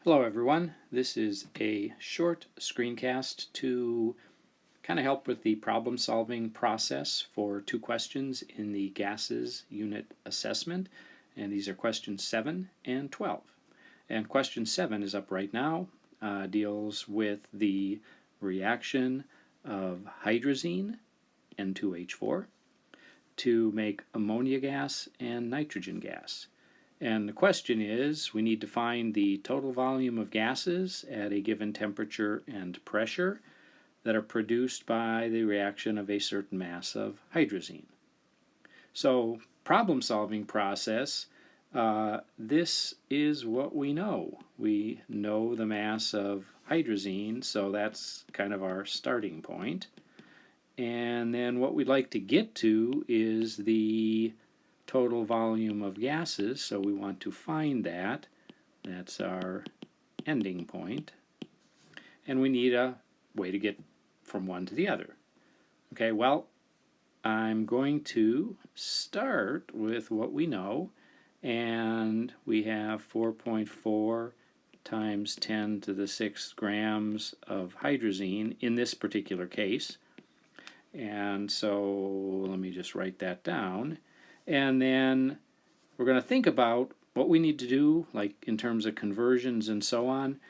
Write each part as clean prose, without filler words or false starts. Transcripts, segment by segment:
Hello everyone, this is a short screencast to kind of help with the problem solving process for two questions in the gases unit assessment, and these are questions 7 and 12. And question 7 is up right now, deals with the reaction of hydrazine, N2H4, to make ammonia gas and nitrogen gas. And the question is, we need to find the total volume of gases at a given temperature and pressure that are produced by the reaction of a certain mass of hydrazine. So, problem solving process, this is what we know. We know the mass of hydrazine, so that's kind of our starting point. And then what we'd like to get to is the total volume of gases, so we want to find that. That's our ending point. And we need a way to get from one to the other. Okay, well, I'm going to start with what we know, and we have 4.4 times 10 to the 6th grams of hydrazine in this particular case. And so let me just write that down. And then we're going to think about what we need to do, like in terms of conversions and so on,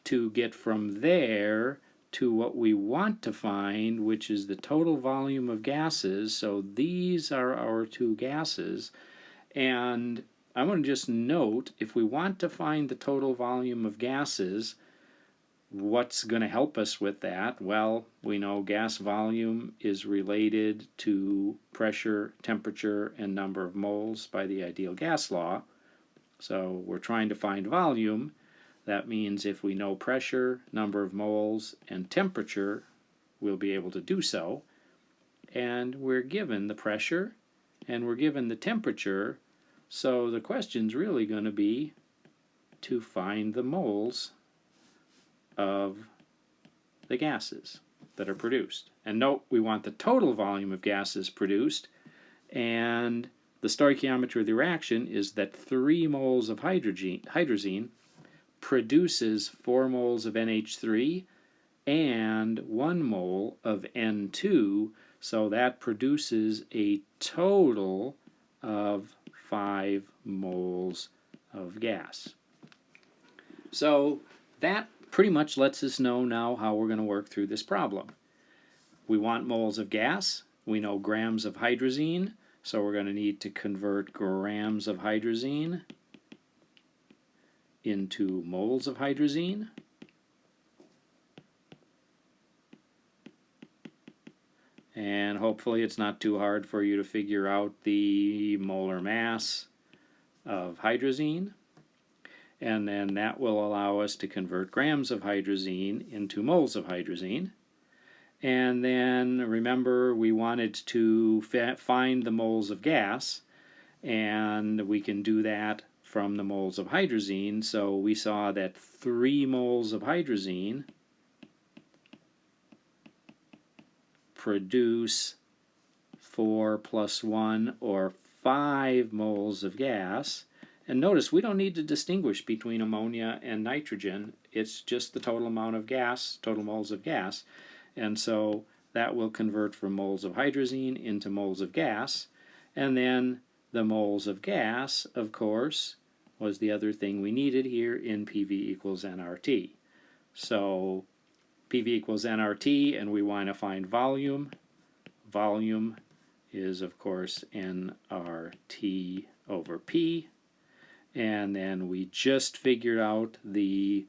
to get from there to what we want to find, which is the total volume of gases. So these are our two gases. And I want to just note, if we want to find the total volume of gases, what's going to help us with that? Well, we know gas volume is related to pressure, temperature, and number of moles by the ideal gas law. So we're trying to find volume. That means if we know pressure, number of moles, and temperature, we'll be able to do so. And we're given the pressure, and we're given the temperature, so the question's really going to be to find the moles of the gases that are produced. And note, we want the total volume of gases produced, and the stoichiometry of the reaction is that 3 moles of hydrazine produces 4 moles of NH3 and 1 mole of N2, so that produces a total of 5 moles of gas. So that pretty much lets us know now how we're going to work through this problem. We want moles of gas. We know grams of hydrazine, so we're going to need to convert grams of hydrazine into moles of hydrazine. And hopefully it's not too hard for you to figure out the molar mass of hydrazine. And then that will allow us to convert grams of hydrazine into moles of hydrazine. And then remember, we wanted to find the moles of gas, and we can do that from the moles of hydrazine. So we saw that 3 moles of hydrazine produce 4 plus 1 or 5 moles of gas. And notice, we don't need to distinguish between ammonia and nitrogen. It's just the total amount of gas, total moles of gas. And so that will convert from moles of hydrazine into moles of gas. And then the moles of gas, of course, was the other thing we needed here in PV equals nRT. So PV equals nRT, and we want to find volume. Volume is, of course, nRT over P. And then we just figured out the,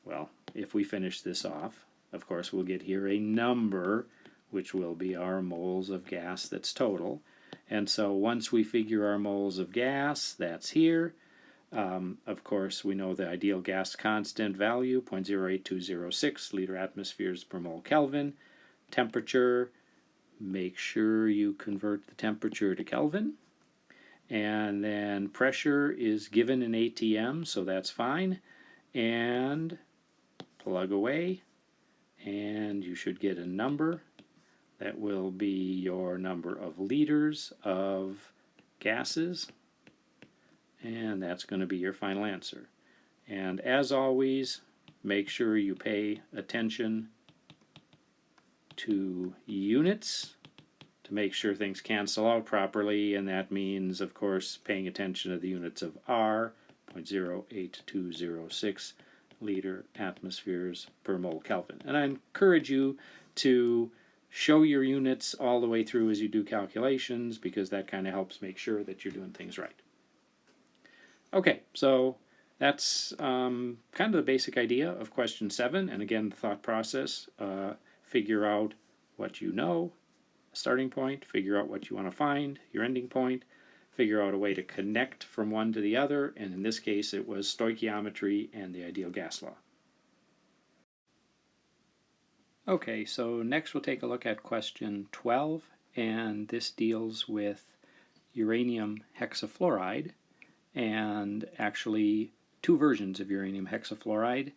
well, if we finish this off, of course we'll get here a number, which will be our moles of gas that's total. And so once we figure our moles of gas, that's here. Of course, we know the ideal gas constant value, 0.08206 liter atmospheres per mole Kelvin. Temperature, make sure you convert the temperature to Kelvin. And then pressure is given in ATM, so that's fine. And plug away, and you should get a number that will be your number of liters of gases, and that's going to be your final answer. And as always, make sure you pay attention to units to make sure things cancel out properly, and that means, of course, paying attention to the units of R, 0.08206 liter atmospheres per mole Kelvin. And I encourage you to show your units all the way through as you do calculations, because that kind of helps make sure that you're doing things right. Okay, so that's kind of the basic idea of question 7, and again, the thought process. Figure out what you know, starting point, figure out what you want to find, your ending point, figure out a way to connect from one to the other, and in this case it was stoichiometry and the ideal gas law. Okay, so next we'll take a look at question 12, and this deals with uranium hexafluoride, and actually two versions of uranium hexafluoride.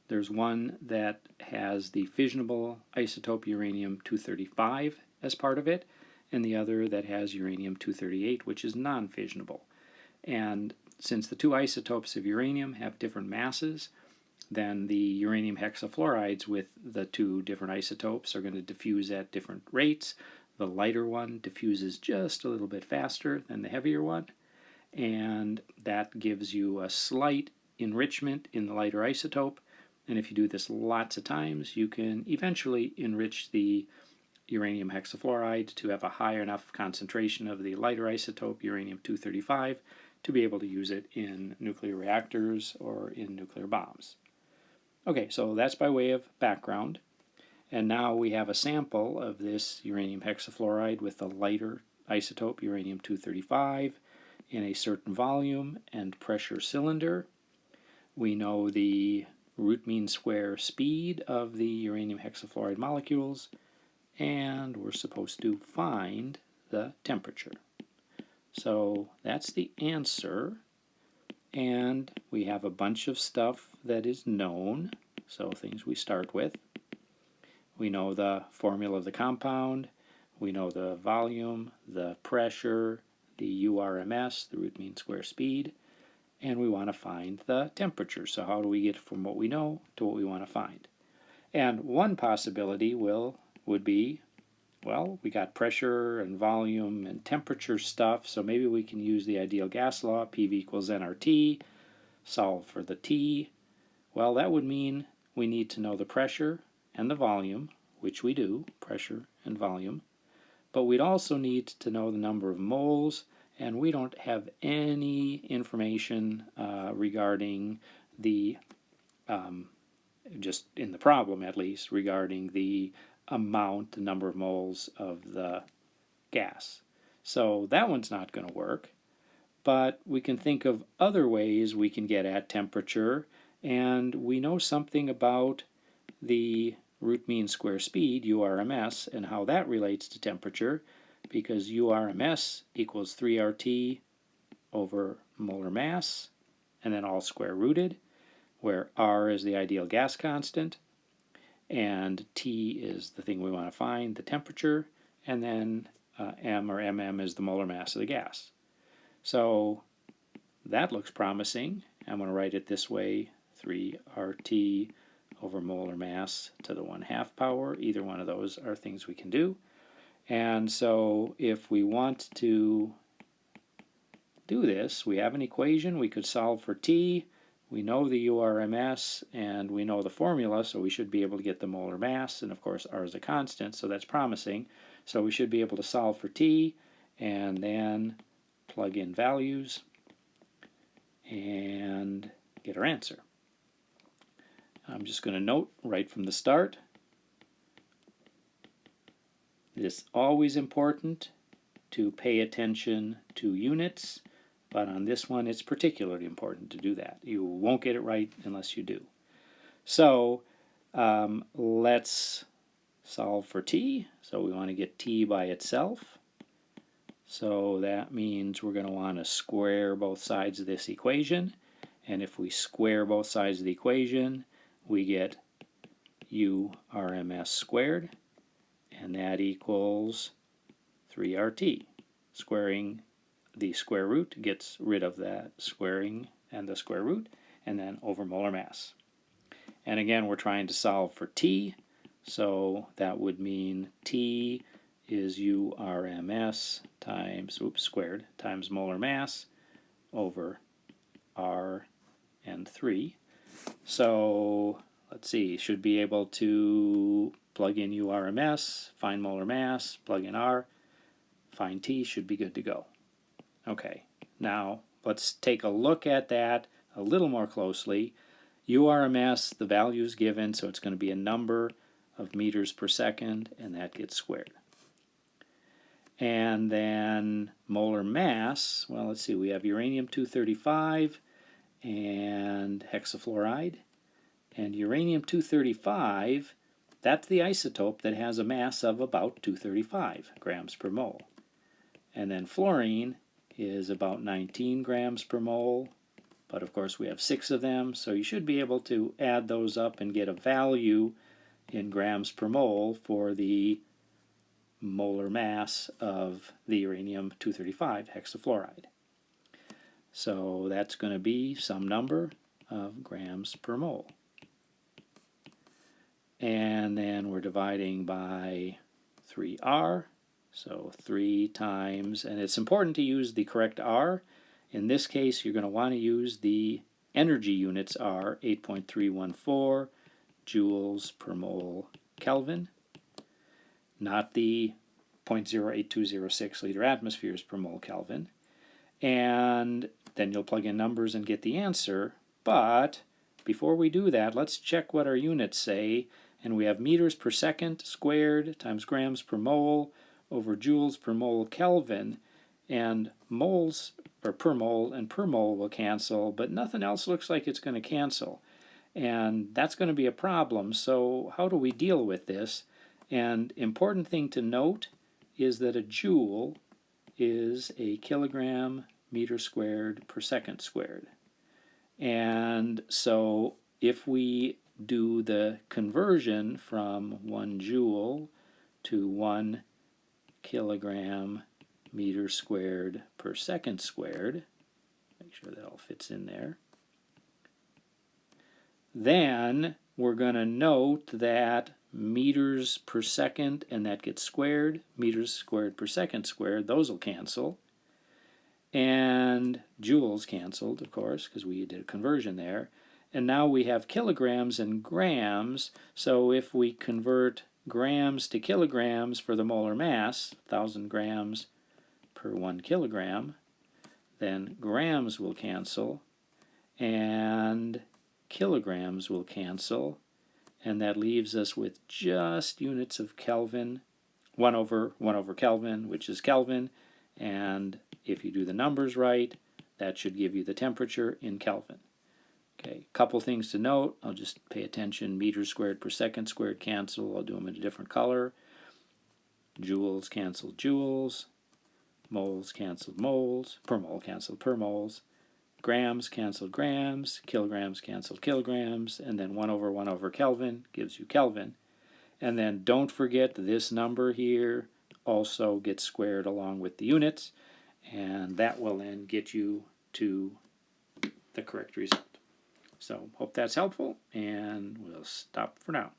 There's one that has the fissionable isotope uranium-235 as part of it, and the other that has uranium-238, which is non-fissionable. And since the two isotopes of uranium have different masses, then the uranium hexafluorides with the two different isotopes are going to diffuse at different rates. The lighter one diffuses just a little bit faster than the heavier one, and that gives you a slight enrichment in the lighter isotope. And if you do this lots of times, you can eventually enrich the uranium hexafluoride to have a high enough concentration of the lighter isotope, uranium-235, to be able to use it in nuclear reactors or in nuclear bombs. Okay, so that's by way of background. And now we have a sample of this uranium hexafluoride with the lighter isotope, uranium-235, in a certain volume and pressure cylinder. We know the root mean square speed of the uranium hexafluoride molecules, and we're supposed to find the temperature. So that's the answer, and we have a bunch of stuff that is known, so things we start with. We know the formula of the compound, we know the volume, the pressure, the URMS, the root mean square speed, and we want to find the temperature. So how do we get from what we know to what we want to find? And one possibility would be, well, we got pressure and volume and temperature stuff, so maybe we can use the ideal gas law, PV equals nRT, solve for the T. Well, that would mean we need to know the pressure and the volume, which we do, pressure and volume, but we'd also need to know the number of moles, and we don't have any information regarding the, just in the problem at least, regarding the amount, the number of moles of the gas. So that one's not going to work, but we can think of other ways we can get at temperature, and we know something about the root mean square speed, URMS, and how that relates to temperature, because URMS equals 3RT over molar mass, and then all square rooted, where R is the ideal gas constant, and T is the thing we want to find, the temperature, and then M or MM is the molar mass of the gas. So that looks promising. I'm going to write it this way, 3RT over molar mass to the 1/2 power. Either one of those are things we can do. And so if we want to do this, we have an equation. We could solve for T. We know the URMS, and we know the formula, so we should be able to get the molar mass, and of course R is a constant, so that's promising. So we should be able to solve for T, and then plug in values, and get our answer. I'm just going to note right from the start, it's always important to pay attention to units, but on this one it's particularly important to do that. You won't get it right unless you do. So let's solve for T. So we want to get T by itself. So that means we're going to want to square both sides of this equation. And if we square both sides of the equation, we get URMS squared, and that equals 3RT. Squaring the square root gets rid of that squaring and the square root, and then over molar mass. And again, we're trying to solve for T, so that would mean T is URMS times, squared, times molar mass over R and 3. So let's see, should be able to plug in URMS, find molar mass, plug in R, find T, should be good to go. Okay, now let's take a look at that a little more closely. URMS, the value is given, so it's going to be a number of meters per second, and that gets squared. And then molar mass, well, let's see, we have uranium-235 and hexafluoride. And uranium-235, that's the isotope that has a mass of about 235 grams per mole. And then fluorine is about 19 grams per mole, but of course we have 6 of them, so you should be able to add those up and get a value in grams per mole for the molar mass of the uranium-235 hexafluoride. So that's going to be some number of grams per mole. And then we're dividing by 3R, so 3 times, and it's important to use the correct R. In this case, you're going to want to use the energy units R, 8.314 joules per mole Kelvin, not the 0.08206 liter atmospheres per mole Kelvin. And then you'll plug in numbers and get the answer. But before we do that, let's check what our units say. And we have meters per second squared times grams per mole over joules per mole Kelvin. And moles, or per mole and per mole will cancel, but nothing else looks like it's going to cancel. And that's going to be a problem. So how do we deal with this? And important thing to note is that a joule is a kilogram meter squared per second squared. And so if we do the conversion from 1 joule to 1 kilogram meter squared per second squared, make sure that all fits in there, then we're going to note that meters per second, and that gets squared, meters squared per second squared, those will cancel. And joules canceled, of course, because we did a conversion there. And now we have kilograms and grams, so if we convert grams to kilograms for the molar mass, 1,000 grams per 1 kilogram, then grams will cancel, and kilograms will cancel, and that leaves us with just units of Kelvin, 1 over Kelvin, which is Kelvin, and if you do the numbers right, that should give you the temperature in Kelvin. Okay, couple things to note. I'll just pay attention. Meters squared per second squared cancel. I'll do them in a different color. Joules canceled joules. Moles canceled moles. Per mole canceled per moles. Grams canceled grams. Kilograms canceled kilograms. And then 1 over Kelvin gives you Kelvin. And then don't forget this number here also gets squared along with the units. And that will then get you to the correct result. So hope that's helpful, and we'll stop for now.